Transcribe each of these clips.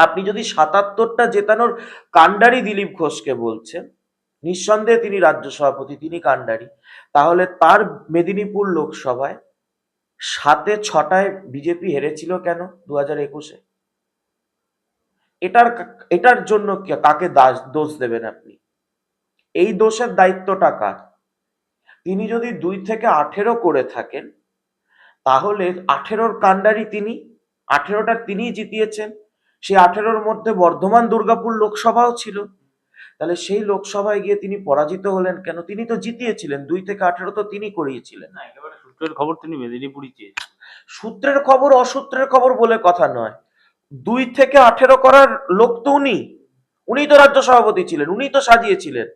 আপনি যদি ৭৭টা জেতানোর কাণ্ডারি দিলীপ ঘোষকে বলছেন, নিঃসন্দেহে তিনি রাজ্য সভাপতি, তিনি কাণ্ডারি, তাহলে তার মেদিনীপুর লোকসভায় ৭-৬টায় বিজেপি হেরেছিল কেন 2021-এ? এটার জন্য কাকে দোষ দেবেন আপনি? এই দোষের দায়িত্বটা কার? তিনি যদি 2 থেকে 18 করে থাকেন, তাহলে 18-র কাণ্ডারি তিনি, 18টা তিনিই জিতিয়েছেন। সেই 18-র মধ্যে বর্ধমান দুর্গাপুর লোকসভাও ছিল। তাহলে সেই লোকসভায় গিয়ে তিনি পরাজিত হলেন কেন? তিনি তো জিতিয়েছিলেন, 2 থেকে 18 তো তিনি করিয়েছিলেন। না, একেবারে সূত্রের খবর তিনি মেদিনীপুরই চেয়েছেন। সূত্রের খবর অসূত্রের খবর বলে কথা নয়। 2 থেকে 18 করার লোক তো উনিই তো রাজ্য সভাপতি ছিলেন, উনিই তো সাজিয়েছিলেন।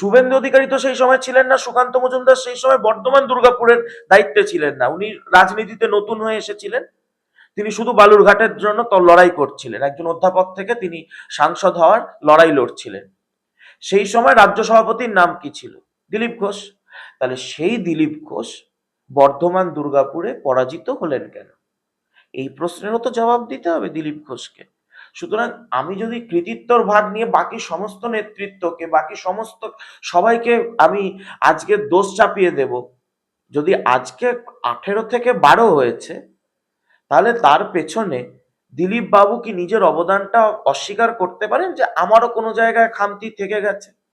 শুভেন্দু অধিকারী তো সেই সময় ছিলেন না, সুকান্ত মজুমদার সেই সময় বর্ধমান দুর্গাপুরের দায়িত্বে ছিলেন না, উনি রাজনীতিতে নতুন হয়ে এসেছিলেন। তিনি শুধু বালুরঘাটের জন্য তো লড়াই করছিলেন, একজন অধ্যাপক থেকে তিনি সাংসদ হওয়ার লড়াই লড়ছিলেন। সেই সময় রাজ্য সভাপতির নাম কি ছিল? দিলীপ ঘোষ। তাহলে সেই দিলীপ ঘোষ বর্ধমান দুর্গাপুরে পরাজিত হলেন কেন? এই প্রশ্নেরও তো জবাব দিতে হবে দিলীপ ঘোষকে। সুতরাং আমি যদি কৃতিত্বর ভাগ নিয়ে বাকি সমস্ত নেতৃত্বকে, বাকি সমস্ত সবাইকে আমি আজকে দোষ চাপিয়ে দেব, যদি আজকে 18 থেকে 12 হয়েছে, তাহলে তার পেছনে দিলীপ বাবু কি নিজের অবদানটা অস্বীকার করতে পারেন যে আমারও কোনো জায়গায় খামতি থেকে গেছে?